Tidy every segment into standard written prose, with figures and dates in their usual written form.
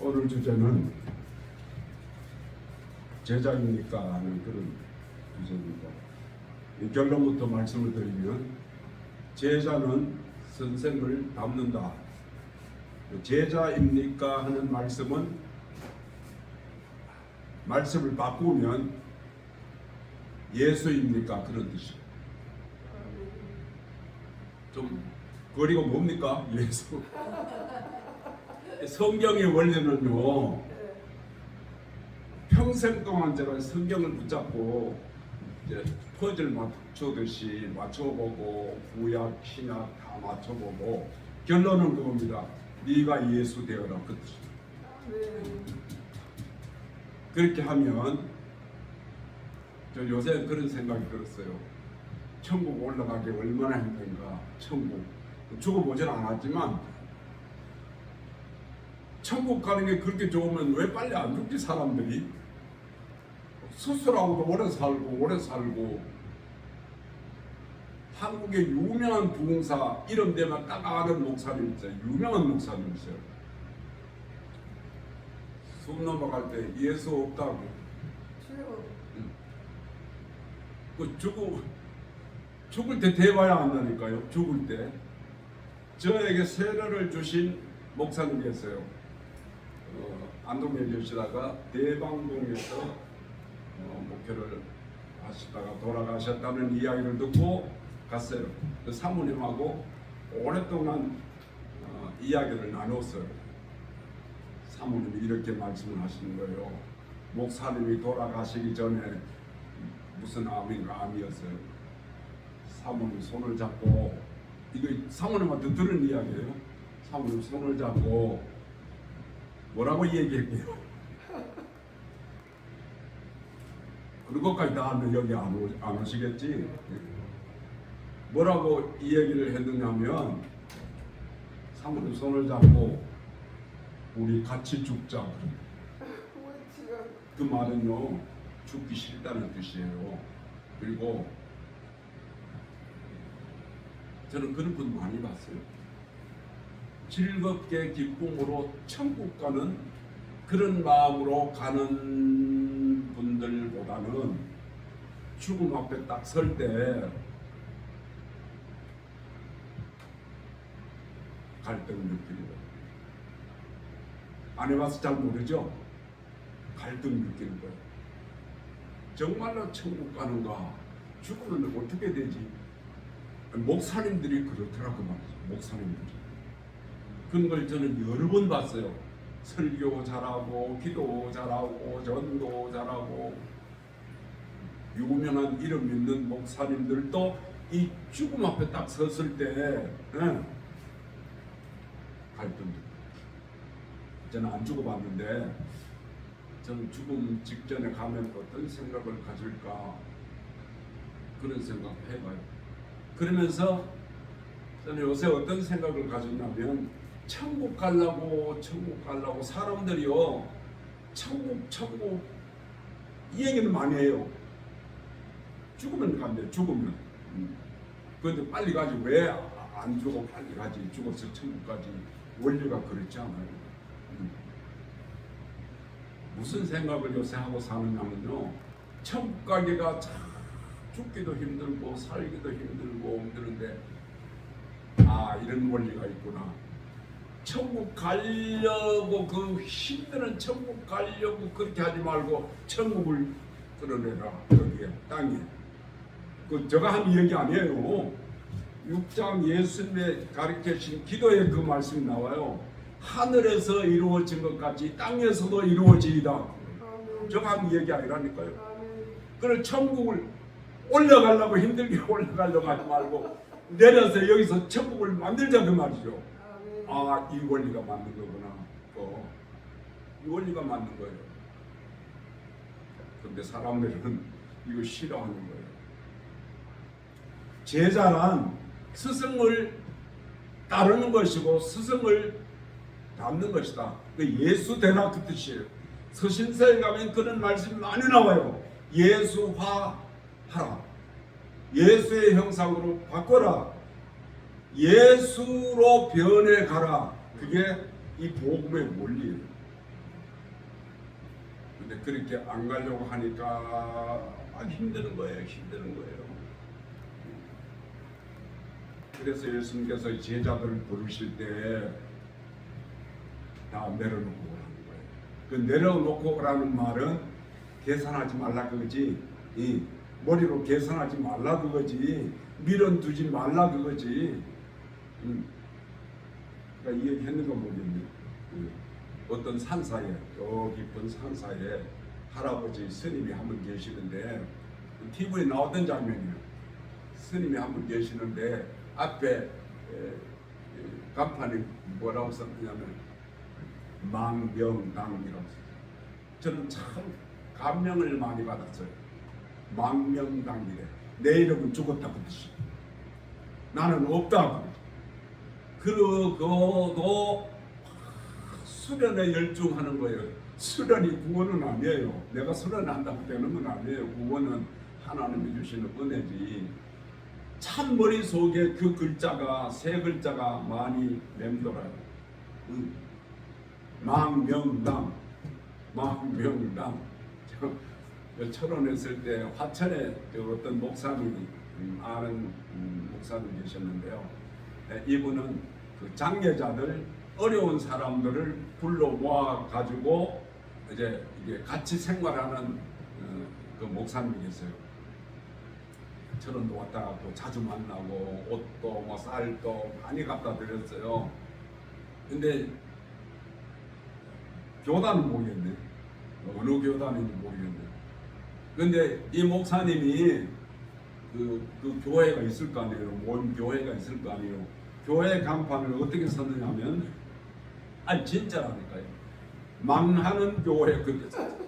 오늘 주제는 제자입니까 하는 그런 주제입니다. 결론부터 말씀을 드리면 제자는 선생을 닮는다. 제자입니까 하는 말씀은 말씀을 바꾸면 예수입니까 그런 뜻이에요. 좀 거리가 뭡니까? 예수. 성경의 원리는요, 평생 동안 제가 성경을 붙잡고 이제 퍼즐 맞추듯이 맞춰보고 구약, 신약 다 맞춰보고 결론은 그겁니다. 네가 예수 되어라 그 뜻입니다. 그렇게 하면 저 요새 그런 생각이 들었어요. 천국 올라가기 얼마나 힘든가. 천국 죽어보진 않았지만 천국 가는 게 그렇게 좋으면 왜 빨리 안 죽지 사람들이? 수술하고도 오래 살고 한국의 유명한 부흥사 이름 대면 딱 아는 목사님 있어요. 유명한 목사님 있어요. 숨 넘어갈 때 예수 없다고. 그 죽을 때 대봐야 한다니까요. 죽을 때. 저에게 세례를 주신 목사님이었어요. 안동에 계시다가 대방동에서 목회를 하시다가 돌아가셨다는 이야기를 듣고 갔어요. 그 사모님하고 오랫동안 이야기를 나눴어요. 사모님이 이렇게 말씀을 하시는 거예요. 목사님이 돌아가시기 전에 무슨 암이었어요. 사모님 손을 잡고, 이거 사모님한테 들은 이야기예요. 사모님 손을 잡고 뭐라고 얘기했게요? 그것까지 다 하면 여기 안 오시겠지? 뭐라고 이 얘기를 했느냐면 사모님 손을 잡고 우리 같이 죽자. 그 말은요, 죽기 싫다는 뜻이에요. 그리고 저는 그런 분 많이 봤어요. 즐겁게 기쁨으로 천국 가는 그런 마음으로 가는 분들보다는 죽음 앞에 딱 설 때 갈등을 느끼는 거예요. 안 해봐서 잘 모르죠? 갈등 느끼는 거예요. 정말로 천국 가는가? 죽으면 어떻게 되지? 목사님들이 그렇더라고 말이죠. 목사님들이. 그런 걸 저는 여러 번 봤어요. 설교 잘하고 기도 잘하고 전도 잘하고 유명한 이름 있는 목사님들도 이 죽음 앞에 딱 섰을 때 갈등도. 저는 안 죽어봤는데 저는 죽음 직전에 가면 어떤 생각을 가질까 그런 생각 해봐요. 그러면서 저는 요새 어떤 생각을 가졌냐면 천국 가려고 사람들이요 천국 이 얘기는 많이 해요. 죽으면 간대. 죽으면. 그런데 빨리 가지. 왜 안 죽어 빨리 가지. 죽어서 천국 가지. 원리가 그렇지 않아요. 무슨 생각을 요새 하고 사느냐면요, 천국 가기가 참 죽기도 힘들고 살기도 힘든데 이런 원리가 있구나. 천국 가려고 그 힘드는 천국 가려고 그렇게 하지 말고 천국을 끌어내라. 여기에 땅에. 그 제가 한 얘기 아니에요. 6장 예수님의 가르치신 기도에 그 말씀이 나와요. 하늘에서 이루어진 것 같이 땅에서도 이루어지이다. 제가 한 얘기 아니라니까요. 그래서 천국을 올라가려고 힘들게 올라가려고 하지 말고 내려서 여기서 천국을 만들자 그 말이죠. 이 원리가 맞는 거구나. 이 원리가 맞는 거예요. 그런데 사람들은 이거 싫어하는 거예요. 제자란 스승을 따르는 것이고 스승을 닮는 것이다. 예수 되라 그 뜻이에요. 서신서에 가면 그런 말씀이 많이 나와요. 예수화하라. 예수의 형상으로 바꿔라. 예수로 변해가라. 그게 이 복음의 원리예요. 근데 그렇게 안 가려고 하니까 힘드는 거예요. 힘드는 거예요. 그래서 예수님께서 제자들을 부르실 때 다 내려놓고 오라는 거예요. 그 내려놓고 오라는 말은 계산하지 말라 그거지. 이 머리로 계산하지 말라 그거지. 미련 두지 말라 그거지. 그러니까 이 얘기 했는 거 모르겠네. 어떤 산사에, 저 깊은 산사에 할아버지 스님이 한 분 계시는데 TV에 나왔던 장면이에요. 스님이 한 분 계시는데 앞에 간판이 뭐라고 썼냐면 망명당이라고 썼어요. 저는 참 감명을 많이 받았어요. 망명당이래. 내 이름은 죽었다 그 뜻이. 나는 없다. 그러고도 수련에 열중하는 거예요. 수련이 구원은 아니에요. 내가 수련한다고 되는 건 아니에요. 구원은 하나님이 주시는 은혜지. 참 머릿속에 그 글자가 세 글자가 많이 맴돌아요. 망명당. 철원했을 때 화천에 어떤 목사님이 아는 목사님 계셨는데요. 이분은 그 장애자들 어려운 사람들을 불러 모아 가지고 이제 같이 생활하는 그 목사님이 계세요. 철원도 왔다 갔고 자주 만나고 옷도 뭐 쌀도 많이 갖다 드렸어요. 근데 교단은 모르겠네. 어느 교단인지 모르겠네. 근데 이 목사님이 그 교회가 있을 거 아니에요. 뭔 교회가 있을 거 아니에요. 교회 간판을 어떻게 썼느냐면 진짜라니까요. 망하는 교회 그렇게 썼어요.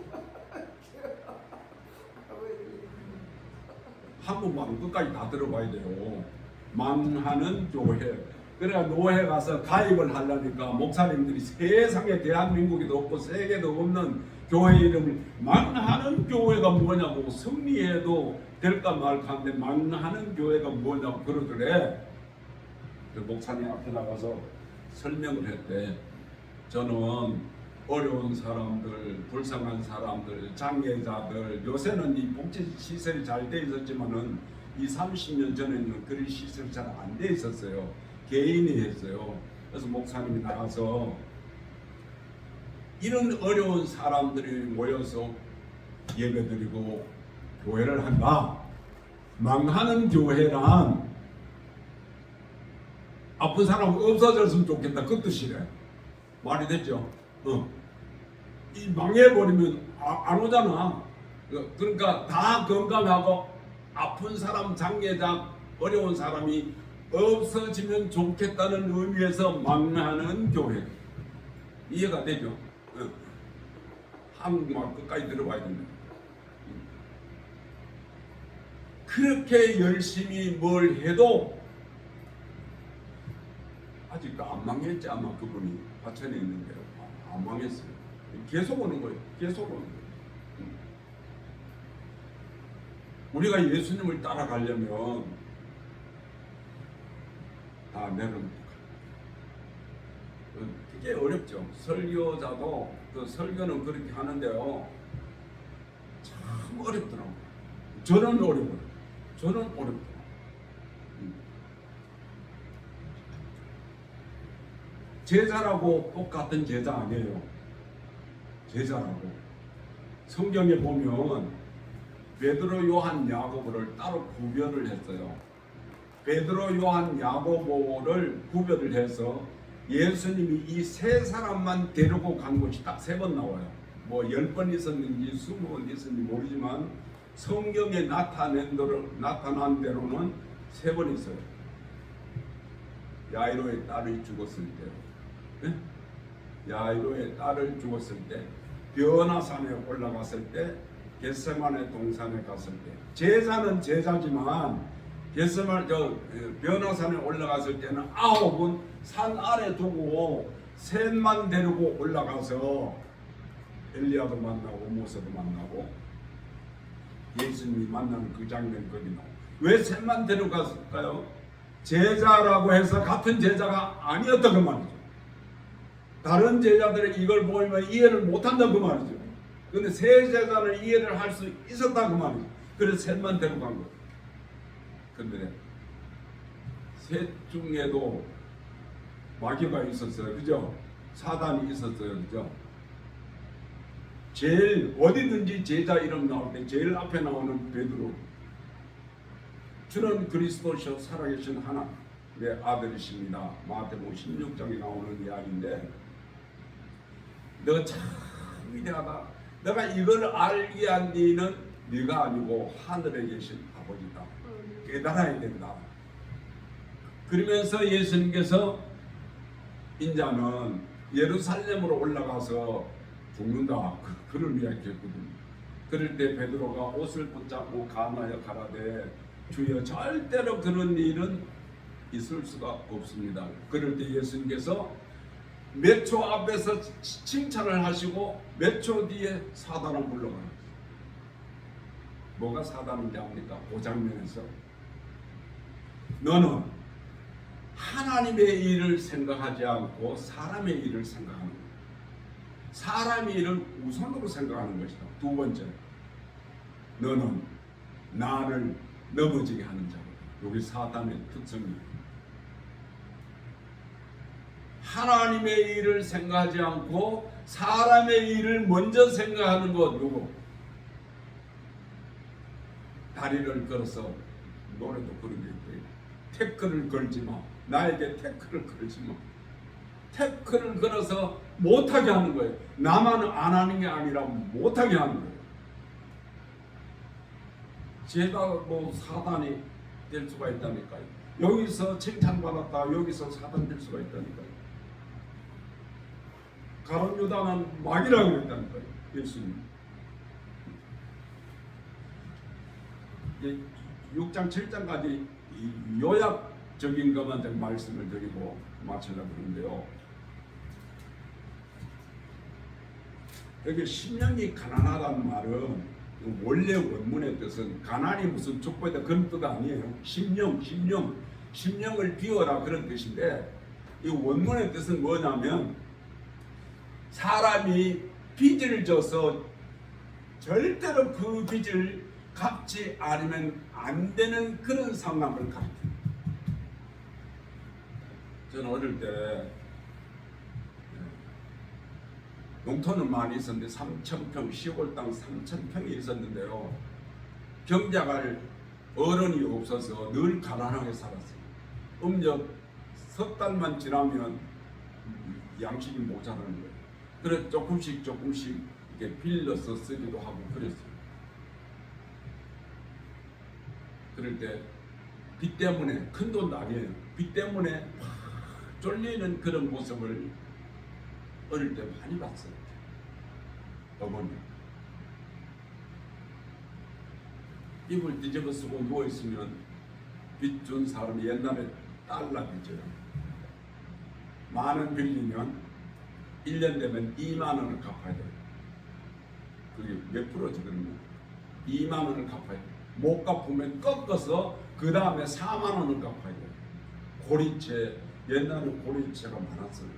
한국말 끝까지 다 들어봐야 돼요. 망하는 교회. 그래야 노회 가서 가입을 하려니까 목사님들이 세상에 대한민국에도 없고 세계도 없는 교회 이름을 망하는 교회가 뭐냐고 승리해도 될까 말까 하는데 망하는 교회가 뭐냐고 그러더래. 그 목사님 앞에 나가서 설명을 했대. 저는 어려운 사람들, 불쌍한 사람들, 장애자들, 요새는 이 복지 시설이 잘 돼 있었지만은 30년 전에는 그런 시설이 잘 안 돼 있었어요. 개인이 했어요. 그래서 목사님이 나가서 이런 어려운 사람들이 모여서 예배드리고 교회를 한다. 망하는 교회란 아픈 사람 없어졌으면 좋겠다 그 뜻이래. 말이 됐죠? 이 망해버리면 안 오잖아. 그러니까 다 건강하고 아픈 사람, 장애자, 어려운 사람이 없어지면 좋겠다는 의미에서 망하는 교회. 이해가 되죠? 한국말 끝까지 들어봐야 됩니다. 그렇게 열심히 뭘 해도 아직도 안 망했지. 아마 그분이 화천에 있는데 안 망했어요. 계속 오는 거예요. 계속 오는 거예요. 우리가 예수님을 따라가려면 다 내려놓고 되게 어렵죠. 설교자도 그 설교는 그렇게 하는데요. 참 어렵더라고요. 저는 어려워요. 저는 어렵더라고요. 제자라고 똑같은 제자 아니에요. 제자라고. 성경에 보면 베드로, 요한, 야고보를 따로 구별을 했어요. 베드로, 요한, 야고보를 구별을 해서 예수님이 이 세 사람만 데리고 간 곳이 딱 3번 나와요. 뭐 10번 있었는지 20번 있었는지 모르지만 성경에 나타난 대로는 3번 있어요. 야이로의 딸이 죽었을 때, 야이로의 딸을 죽었을 때, 변화산에 올라갔을 때, 겟세마네 동산에 갔을 때, 제자는 제자지만 변화산에 올라갔을 때는 9은 산 아래 두고 셋만 데리고 올라가서 엘리야도 만나고 모세도 만나고 예수님이 만나는 그 장면 거기 나와요. 왜 셋만 데려갔을까요? 제자라고 해서 같은 제자가 아니었다 그 말이죠. 다른 제자들이 이걸 보면 이해를 못한다 그 말이죠. 근데 세 제자는 이해를 할 수 있었다 그 말이에요. 그래서 셋만 데려간 거예요. 근데 셋 중에도 마귀가 있었어요. 그죠? 사단이 있었어요. 그죠? 제일 어디든지 제자 이름 나올 때 제일 앞에 나오는 베드로. 주는 그리스도시요 살아계신 하나님의 아들이십니다. 마태복음 16장에 나오는 이야기인데, 너 참 위대하다. 내가 이걸 알게 한 니는 네가 아니고 하늘에 계신 아버지다. 깨달아야 된다. 그러면서 예수님께서 인자는 예루살렘으로 올라가서 죽는다. 그를 이야기했거든요. 그럴 때 베드로가 옷을 붙잡고 간하여 가라되 주여 절대로 그런 일은 있을 수가 없습니다. 그럴 때 예수님께서 몇 초 앞에서 칭찬을 하시고 몇 초 뒤에 사단을 물러가요. 뭐가 사단인지 압니까? 그 장면에서 너는 하나님의 일을 생각하지 않고 사람의 일을 생각하는 거야. 사람의 일을 우선으로 생각하는 것이다. 두 번째, 너는 나를 넘어지게 하는 자다. 여기 사단의 특성이에요. 하나님의 일을 생각하지 않고 사람의 일을 먼저 생각하는 것. 요거 다리를 걸어서 노래도 그런 게 있고요. 태클을 걸지 마. 나에게 태클을 걸지 마. 태클을 걸어서 못하게 하는 거예요. 나만 안 하는 게 아니라 못하게 하는 거예요. 제가 뭐 사단이 될 수가 있다니까요. 여기서 칭찬받았다 여기서 사단 될 수가 있다니까요. 가룟 유다는 마귀라고 그랬다니까요. 예수님 6장 7장까지 요약적인 것만 좀 말씀을 드리고 마치려고 하는데요. 여기 심령이 가난하다는 말은 원래 원문의 뜻은 가난이 무슨 족보다 그런 뜻 아니에요. 심령을 비워라 그런 뜻인데, 이 원문의 뜻은 뭐냐면 사람이 빚을 져서 절대로 그 빚을 갚지 않으면 안 되는 그런 상황을 가리킵니다. 저는 어릴 때 농토는 많이 있었는데 3,000평, 시골 땅 3,000평이 있었는데요. 경작할 어른이 없어서 늘 가난하게 살았어요. 음력 석 달만 지나면 양식이 모자라는 거예요. 그래서 조금씩 이렇게 빌려서 쓰기도 하고 그랬어요. 그럴 때 빚 때문에, 큰 돈도 아니에요. 빚 때문에 쫄리는 그런 모습을 어릴 때 많이 봤어요. 어머니 입을 뒤집어 쓰고 누워있으면 빚 준 사람이 옛날에 달러 빚져요. 10,000원 빌리면 1년 되면 20,000원을 갚아야 돼요. 그게 몇 프로지 그러면? 20,000원을 갚아야 돼요. 못 갚으면 꺾어서 그 다음에 40,000원을 갚아야 돼요. 고리채, 옛날에 고리채가 많았어요.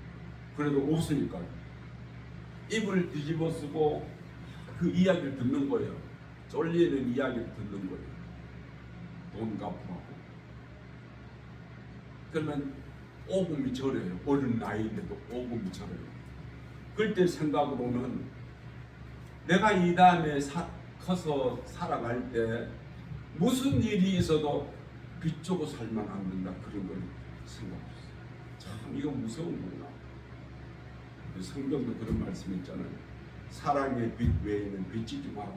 그래도 없으니까요. 입을 뒤집어 쓰고 그 이야기를 듣는 거예요. 쫄리는 이야기를 듣는 거예요. 돈 갚으라고. 그러면 오금이 저려요. 어린 나이인데도 오금이 저려요. 그때 생각으로는 내가 이 다음에 커서 살아갈 때 무슨 일이 있어도 빚주고 살면 안 된다. 그런 걸 생각했어요. 참 이거 무서운 거구나. 성경도 그런 말씀이 있잖아요. 사랑의 빚 외에는 빚지지 마라.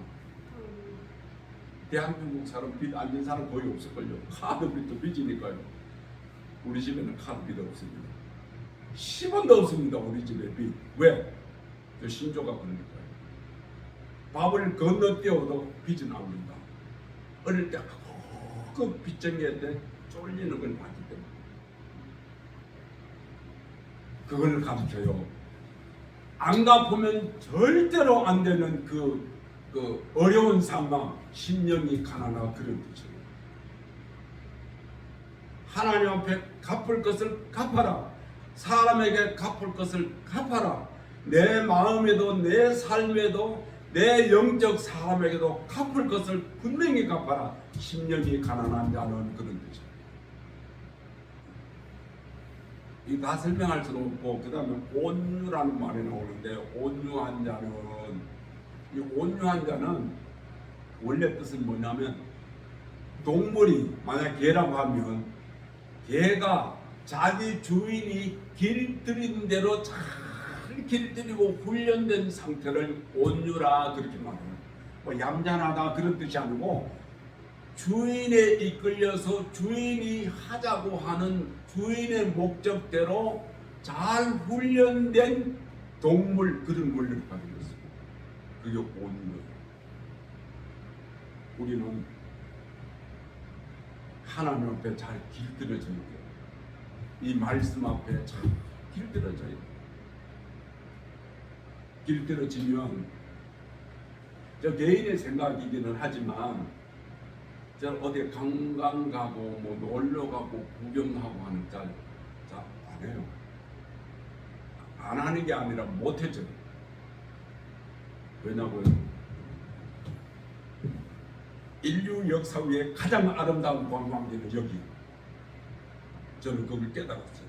대한민국 사람 빚 안 진 사람 거의 없을걸요. 카드 빚도 빚이니까요. 우리 집에는 카드 빚 없습니다. 10원도 없습니다. 우리 집에 빚. 왜? 저 신조가 그러니까요. 밥을 건너뛰어도 빚은 안 된다. 어릴 때 그 빚쟁이할 때 쫄리는 걸 봤기 때문에 그걸 가르쳐요. 안 갚으면 절대로 안 되는 그 어려운 상황, 심령이 가난하고 그런 뜻이에요. 하나님 앞에 갚을 것을 갚아라. 사람에게 갚을 것을 갚아라. 내 마음에도 내 삶에도 내 영적 사람에게도 갚을 것을 분명히 갚아라. 심령이 가난한 자는 그런 뜻이에요. 이 다 설명할 수는 없고, 그 다음에 온유라는 말이 나오는데, 온유한 자는, 이 온유한 자는 원래 뜻은 뭐냐면, 동물이 만약 개라고 하면 개가 자기 주인이 길들인 대로 잘 길들이고 훈련된 상태를 온유라 그렇게 말해요. 뭐 얌전하다 그런 뜻이 아니고, 주인에 이끌려서 주인이 하자고 하는 주인의 목적대로 잘 훈련된 동물, 그런 원리를 가지고 있습니다. 그게 온유예요. 우리는 하나님 앞에 잘 길들여져야 돼요. 이 말씀 앞에 잘 길들여져야 돼요. 길들여지면 저 개인의 생각이기는 하지만, 저 어디 관광 가고 뭐 놀러 가고 구경하고 하는 잘 안 해요. 안 하는 게 아니라 못 해죠. 왜냐고요? 인류 역사 위에 가장 아름다운 관광지는 여기. 저는 그걸 깨달았어요.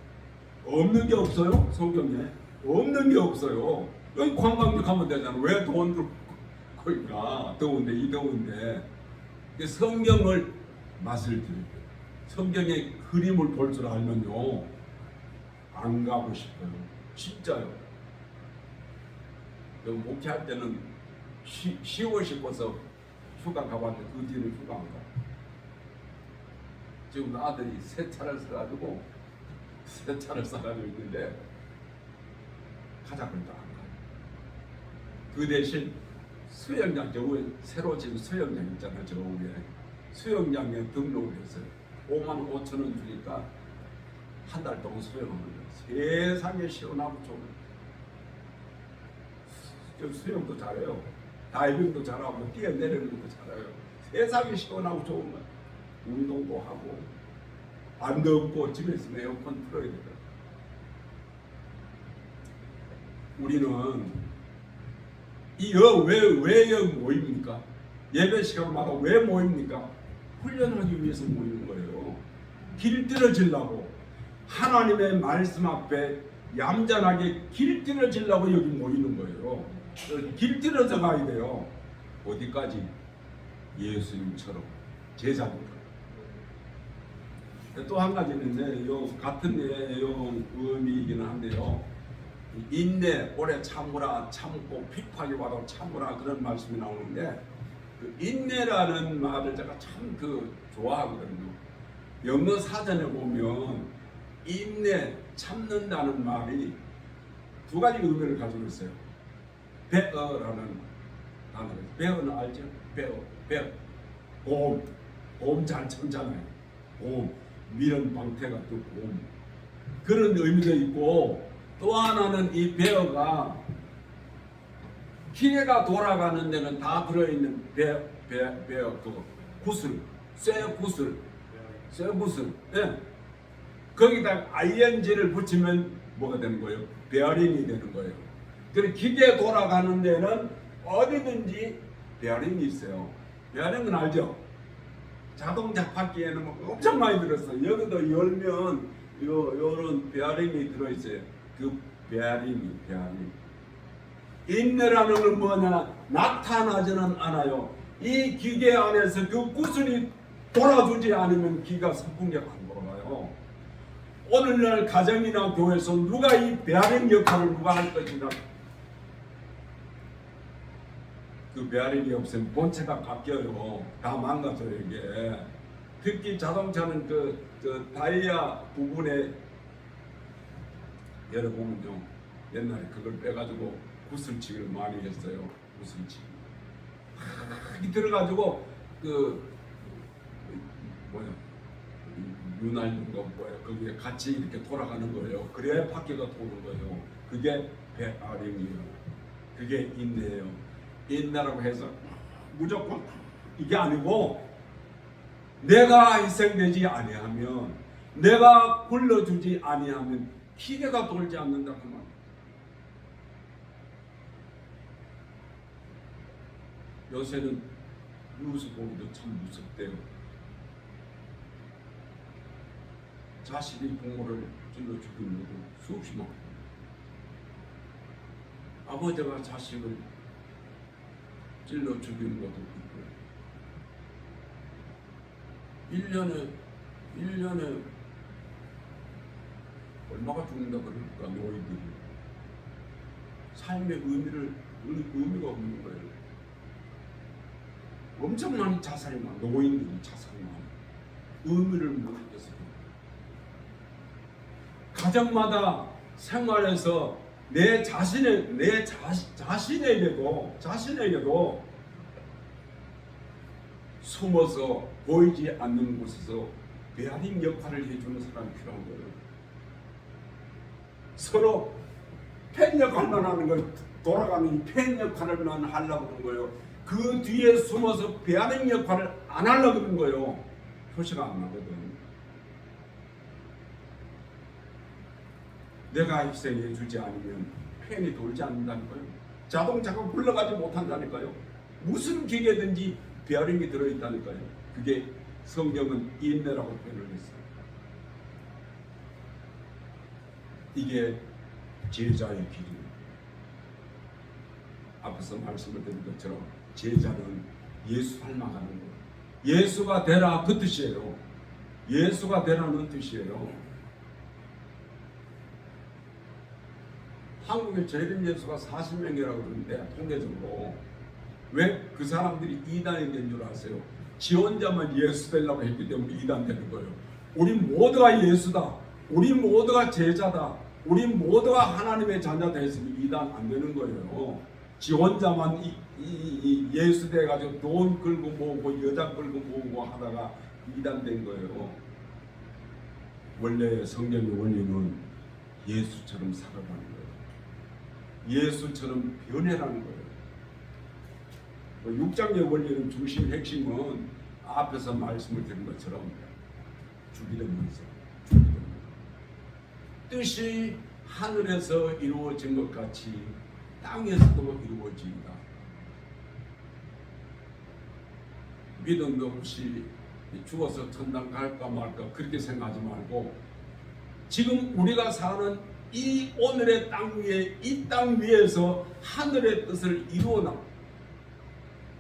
없는 게 없어요. 성경에 없는 게 없어요. 여기 관광지 가면 되잖아. 왜 돈 들고 거기가 더운데, 이 더운데. 성경을 맛을 들여요. 성경의 그림을 볼 줄 알면요, 안 가고 싶어요. 진짜요. 목회할 때는 쉬고 싶어서 휴가 가봤는데 그 뒤는 휴가 안 가요. 지금 아들이 새 차를 사가지고 있는데 가자고 해도 안 가요. 그 대신 수영장, 저 위에 새로 지금 수영장 있잖아요. 저 위에 수영장에 등록을 했어요. 55,000원 주니까 한 달 동안 수영하면 돼요. 세상에 시원하고 좋은. 저 수영도 잘해요. 다이빙도 잘하고 뛰어내리는 것도 잘해요. 세상에 시원하고 좋은 거예요. 운동도 하고 안 덥고 집에 있으면 에어컨 틀어야 돼요. 우리는 왜 여기 모입니까? 예배 시간마다 왜 모입니까? 훈련하기 위해서 모이는 거예요. 길들여지려고, 하나님의 말씀 앞에 얌전하게 길들여지려고 여기 모이는 거예요. 길들여져 가야 돼요. 어디까지? 예수님처럼 제자들. 또 한 가지 있는데, 같은 내용 의미이기는 한데요. 인내, 오래 참으라, 참고 핍박이 와도 참으라, 그런 말씀이 나오는데, 그 인내라는 말을 제가 참 좋아하거든요. 영어 사전에 보면 인내, 참는다는 말이 두 가지 의미를 가지고 있어요. bear라는 단어가 있어요. bear는 알죠? bear. 곰 잘 참잖아요. 곰, 미련 방태가 또 곰. 그런 의미도 있고, 또 하나는 이 베어가 기계가 돌아가는 데는 다 들어있는 베어 그 구슬, 쇠 구슬. 예. 거기다 ing를 붙이면 뭐가 되는 거예요? 베어링이 되는 거예요. 그리고 기계 돌아가는 데는 어디든지 베어링이 있어요. 베어링은 알죠? 자동차 바퀴에는 엄청 많이 들었어요. 여기도 열면 요런 베어링이 들어있어요. 그 베어링. 인내라는 건 뭐냐? 나타나지는 않아요. 이 기계 안에서 그 구슬이 돌아주지 않으면 기가 선풍력 안 돌아가요. 오늘날 가정이나 교회에서 누가 이 베어링 역할을 누가 할 것인가? 그 베어링이 없으면 본체가 깎여요. 다 망가져요, 이게. 특히 자동차는 그 다이아 부분에 여러분은요, 옛날에 그걸 빼가지고 구슬치기를 많이 했어요. 구슬치기. 이 들어가지고 윤활유가 뭐예요? 거기에 같이 이렇게 돌아가는 거예요. 그래야 바퀴가 도는 거예요. 그게 베어링이에요. 그게 인내예요. 인내라고 해서 무조건 이게 아니고, 내가 희생되지 아니하면, 내가 굴러주지 아니하면 기계가 돌지 않는다 그 말. 요새는 뉴스 보기도 참 무섭대요. 자식이 부모를 찔러 죽이는 것도 수없이 많고, 아버지가 자식을 찔러 죽이는 것도 있고, 1년에 얼마가 죽는다 그럴까, 노인들이. 삶의 의미가 없는 거예요. 엄청 많이 자살이 많아. 노인들이 자살이 많아. 의미를 모르겠어. 가정마다 생활에서 내 자신에게도 숨어서 보이지 않는 곳에서 베아링 역할을 해주는 사람이 필요한 거예요. 서로 팬 역할만 하는 거예요. 돌아가는 팬 역할만 하려고 그러는 거예요. 그 뒤에 숨어서 베아링 역할을 안 하려고 그러는 거예요. 표시가 안 나거든. 내가 희생해 주지 않으면 팬이 돌지 않는다니까요. 자동차가 굴러가지 못한다니까요. 무슨 기계든지 베어링이 들어있다니까요. 그게 성경은 인내라고 표현을 했어요. 이게 제자의 기준. 앞에서 말씀을 드린 것처럼 제자는 예수 닮아가는 거예요. 예수가 되라 그 뜻이에요. 예수가 되라는 뜻이에요. 한국에 재림 예수가 40명이라고 그러는데 통계적으로 왜 그 사람들이 이단이 된 줄 아세요? 지 혼자만 예수 되려고 했기 때문에 이단 되는 거예요. 우리 모두가 예수다. 우리 모두가 제자다. 우리 모두가 하나님의 자녀다 했으면 이단 안 되는 거예요. 지 혼자만 예수 돼가지고 돈 끌고 모으고 여자 끌고 모으고 하다가 이단 된 거예요. 원래 성경의 원리는 예수처럼 살아가는 거예요. 예수처럼 변해라는 거예요. 6장의 원리는 중심 핵심은 앞에서 말씀을 드린 것처럼 죽이려면서 뜻이 하늘에서 이루어진 것 같이 땅에서도 이루어진다. 믿음도 없이 죽어서 천당 갈까 말까 그렇게 생각하지 말고 지금 우리가 사는 이 오늘의 땅 위에 이 땅 위에서 하늘의 뜻을 이루어나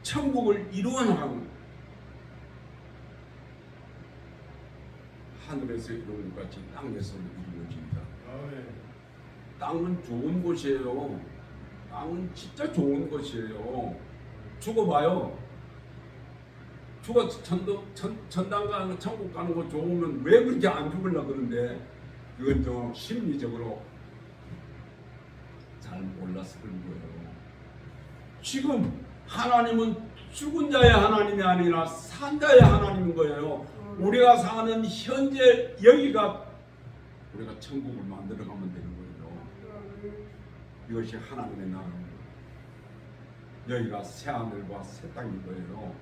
천국을 이루어나가는 하늘에서 이루어진 것 같이 땅에서도 이루어진다. 땅은 좋은 곳이에요. 땅은 진짜 좋은 곳이에요. 죽어봐요. 죽어서 천당 가는 천국 가는 거 좋으면 왜 그렇게 안 죽으려고 그러는데 그건 좀 심리적으로 잘 몰라서 그런 거예요. 지금 하나님은 죽은 자의 하나님이 아니라 산 자의 하나님인 거예요. 우리가 사는 현재 여기가 우리가 천국을 만들어가면 되는 거예요. 이것이 하나님의 나라입니다. 여기가 새 하늘과 새 땅인 거예요.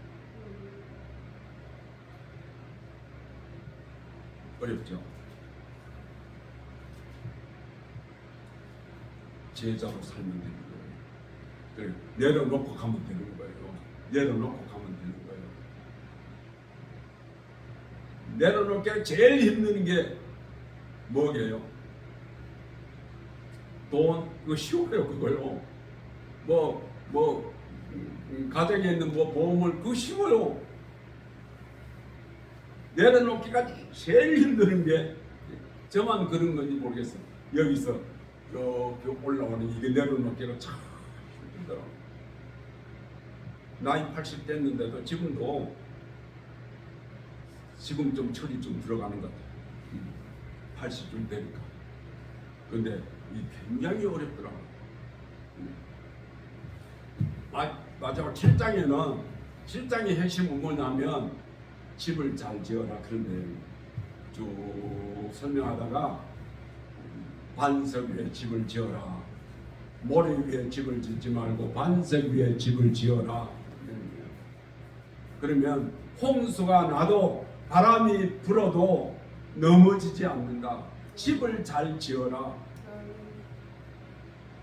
어렵죠? 제자로 살면 되는 거예요. 내려놓고 가면 되는 거예요. 내려놓고 가면 되는 거예요. 내려놓기 제일 힘든 게 뭐게요? 돈, 그거 쉬워요, 그거요. 가정에 있는 보험을 그거 쉬워요. 내려놓기가 제일 힘든 게 저만 그런 건지 모르겠어요. 여기서 이렇게 올라오는 이게 내려놓기가 참 힘들어. 나이 80 됐는데도 지금도 지금 좀 철이 좀 들어가는 것 같아요. 80좀 되니까. 근데 이 굉장히 어렵더라고요. 마지막 7장의 핵심은 뭐냐면 집을 잘 지어라. 그런데 쭉 설명하다가 반석 위에 집을 지어라. 모래 위에 집을 짓지 말고 반석 위에 집을 지어라. 그러면 홍수가 나도 바람이 불어도 넘어지지 않는다. 집을 잘 지어라.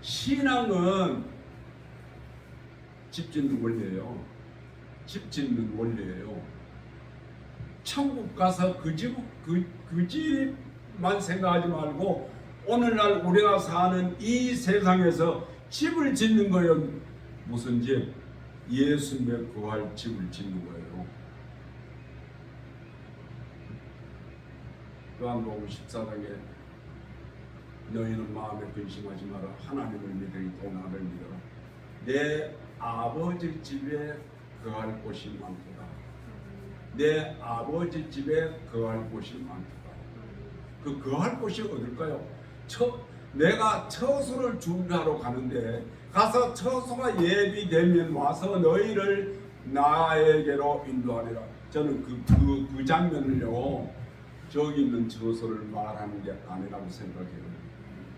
신앙은 집 짓는 원리예요. 집 짓는 원리예요. 천국 가서 그 집만 생각하지 말고 오늘날 우리가 사는 이 세상에서 집을 짓는 거예요. 무슨 집? 예수님의 거할 집을 짓는 거예요. 요한복음 14장에 너희는 마음에 근심하지 마라. 하나님을 믿으리고 나를 믿어라. 내 아버지 집에 거할 곳이 많도다. 내 아버지 집에 거할 곳이 많도다. 그 거할 곳이 어딜까요? 내가 처소를 준비하러 가는데 가서 처소가 예비되면 와서 너희를 나에게로 인도하리라. 저는 그 장면을요, 저기 있는 처소를 말하는 게 아니라고 생각해요.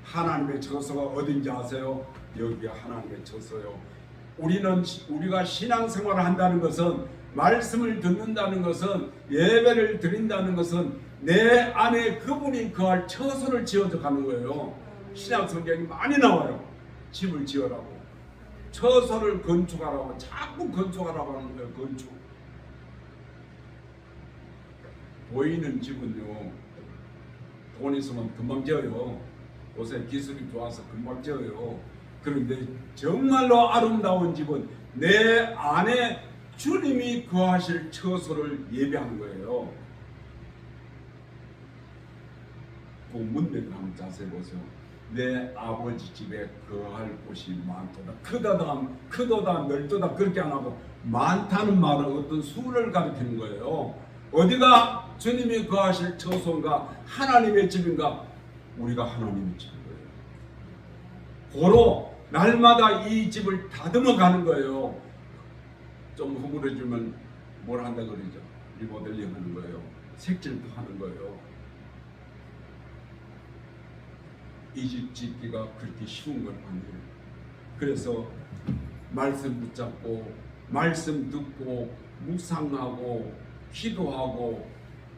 하나님의 처소가 어딘지 아세요? 여기가 하나님의 처소요. 우리가 신앙생활을 한다는 것은, 말씀을 듣는다는 것은, 예배를 드린다는 것은 내 안에 그분이 거할 처소를 지어져 가는 거예요. 신약 성경이 많이 나와요. 집을 지으라고, 처소를 건축하라고, 자꾸 건축하라고 하는 거예요. 건축. 보이는 집은요, 돈 있으면 금방 지어요. 요새 기술이 좋아서 금방 지어요. 그런데 정말로 아름다운 집은 내 안에 주님이 거하실 처소를 예배하는 거예요. 그 문맥을 한번 자세히 보세요. 내 아버지 집에 거할 곳이 많도다. 크도다 넓도다 그렇게 안 하고, 많다는 말은 어떤 수를 가리키는 거예요. 어디가 주님이 거하실 처소인가? 하나님의 집인가? 우리가 하나님의 집인 거예요. 고로 날마다 이 집을 다듬어 가는 거예요. 좀 흐물어지면 뭘 한다 그러죠? 리모델링 하는 거예요. 색칠도 하는 거예요. 이 집 짓기가 그렇게 쉬운 건 아니에요. 그래서 말씀 붙잡고, 말씀 듣고, 묵상하고, 기도하고,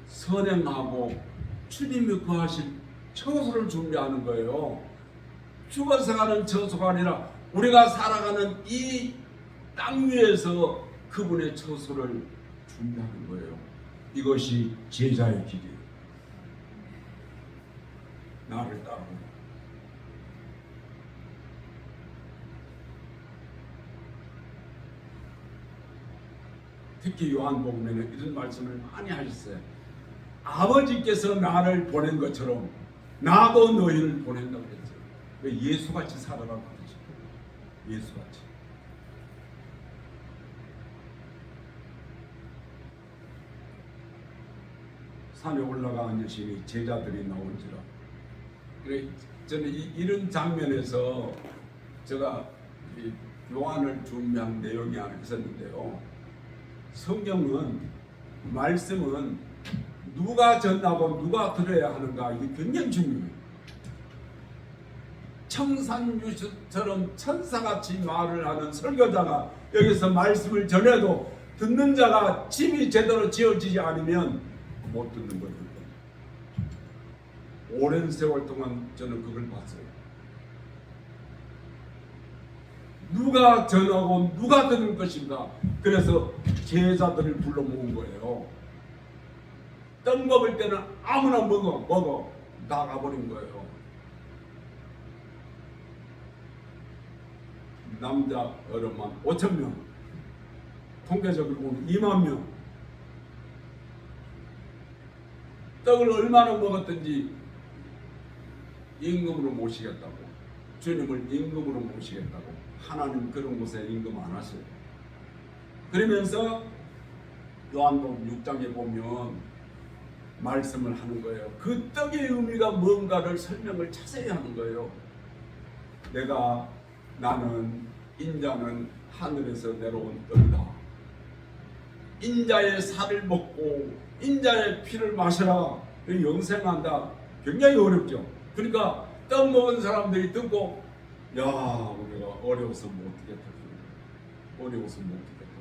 선행하고, 주님이 거하실 처소를 준비하는 거예요. 죽어서 가는 처소가 아니라 우리가 살아가는 이 땅 위에서 그분의 처소를 준비하는 거예요. 이것이 제자의 길이에요. 나를 따르고. 특히 요한복음에는 이런 말씀을 많이 하셨어요. 아버지께서 나를 보낸 것처럼 나도 너희를 보낸다고 그랬어요. 예수같이 살아라고 그러죠. 예수같이. 산에 올라가 앉으시니 제자들이 나온지라. 저는 이런 장면에서 제가 요한을 준비한 내용이 하나 있었는데요. 성경은, 말씀은 누가 전하고 누가 들어야 하는가, 이게 굉장히 중요해요. 청산유수처럼 천사같이 말을 하는 설교자가 여기서 말씀을 전해도 듣는 자가 집이 제대로 지어지지 않으면 못 듣는 거예요. 오랜 세월 동안 저는 그걸 봤어요. 누가 전하고 누가 들을 것인가. 그래서 제자들을 불러 모은 거예요. 떡 먹을 때는 아무나 먹어 나가버린 거예요. 남자 어른만 5,000명, 통계적으로 보면 2만 명. 떡을 얼마나 먹었든지 임금으로 모시겠다고, 주님을 임금으로 모시겠다고. 하나님 그런 곳에 임금 안 하세요. 그러면서 요한복음 6장에 보면 말씀을 하는 거예요. 그 떡의 의미가 뭔가를 설명을 자세히 하는 거예요. 나는 인자는 하늘에서 내려온 떡이다. 인자의 살을 먹고 인자의 피를 마셔라. 영생한다. 굉장히 어렵죠. 그러니까 떡 먹은 사람들이 듣고, 야, 우리가 어려워서 못 듣겠다. 어려워서 못 듣겠다.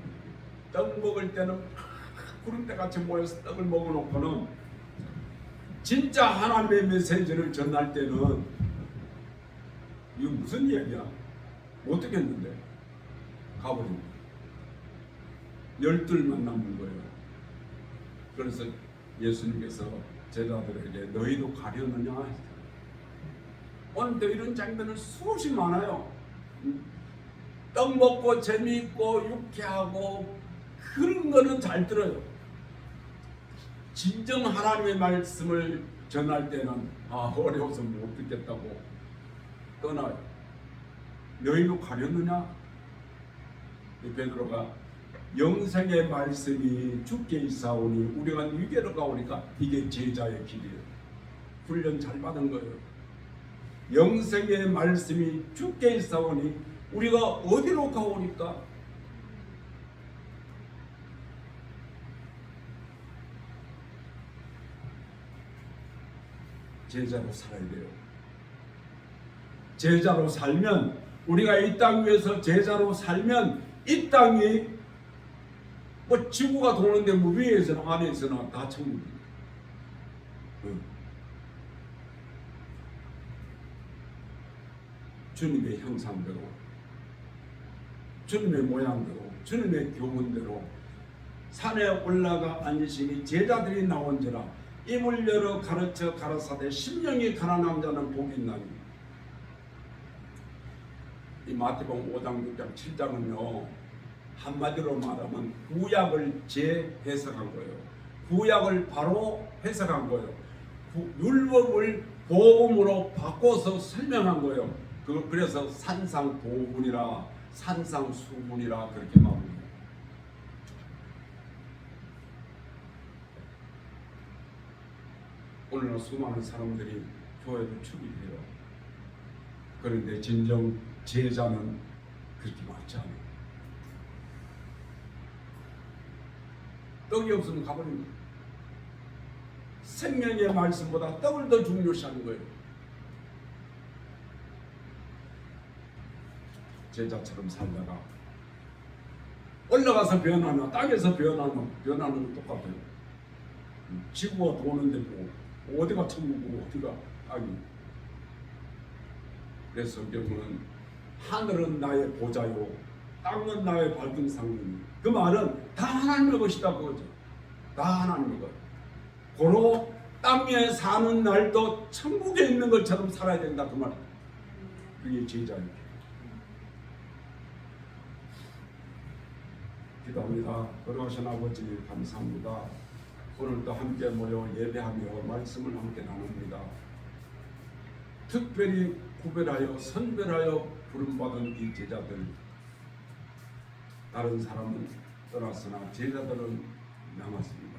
떡 먹을 때는 구름 때같이 모여서 떡을 먹어놓고는 진짜 하나님의 메시지를 전할 때는 이거 무슨 얘기야? 못 듣겠는데 가버립니다. 12만 남는 거예요. 그래서 예수님께서 제자들에게 너희도 가려느냐 했어요. 오늘도 이런 장면은 수없이 많아요. 떡 먹고 재미있고 유쾌하고 그런 거는 잘 들어요. 진정 하나님의 말씀을 전할 때는 어려워서 못 듣겠다고 떠나요. 너희도 가려느냐? 베드로가 영생의 말씀이 주께 있사오니 우리가 위계로 가오니까 이게 제자의 길이에요. 훈련 잘 받은 거예요. 영생의 말씀이 주께 있사오니 우리가 어디로 가오니까? 제자로 살아야 돼요. 제자로 살면, 우리가 이 땅 위에서 제자로 살면 이 땅이 뭐 지구가 도는데 뭐 위에서나 아래에서나 다 천국이에요. 주님의 형상대로, 주님의 모양대로, 주님의 교훈대로 산에 올라가 앉으시니 제자들이 나온지라 입을 열어 가르쳐 가라사대 심령이 가난한 자는 복이 있나니. 이 마태복음 5장 6장 7장은요 한마디로 말하면 구약을 재해석한 거예요. 구약을 바로 해석한 거예요. 율법을 복음으로 바꿔서 설명한 거예요. 그래서 산상보훈이라 산상수훈이라 그렇게 말합니다. 오늘날 수많은 사람들이 교회를 출입해요. 그런데 진정 제자는 그렇게 많지 않아요. 떡이 없으면 가버립니다. 생명의 말씀보다 떡을 더 중요시하는 거예요. 제자처럼 살다가 올라가서 변하나 땅에서 변하는 건 똑같아요. 지구가 도는데 뭐 어디가 천국이고 어디가 땅이. 그래서 성경은 하늘은 나의 보좌요 땅은 나의 발등상이니, 그 말은 다 하나님의 것이다 그거죠. 다 하나님의 것. 고로 땅에 사는 날도 천국에 있는 것처럼 살아야 된다 그 말이에요. 그게 제자입니다. 기도합니다. 거룩하신 아버지 감사합니다. 오늘도 함께 모여 예배하며 말씀을 함께 나눕니다. 특별히 구별하여 선별하여 부름받은 이 제자들, 다른 사람은 떠났으나 제자들은 남았습니다.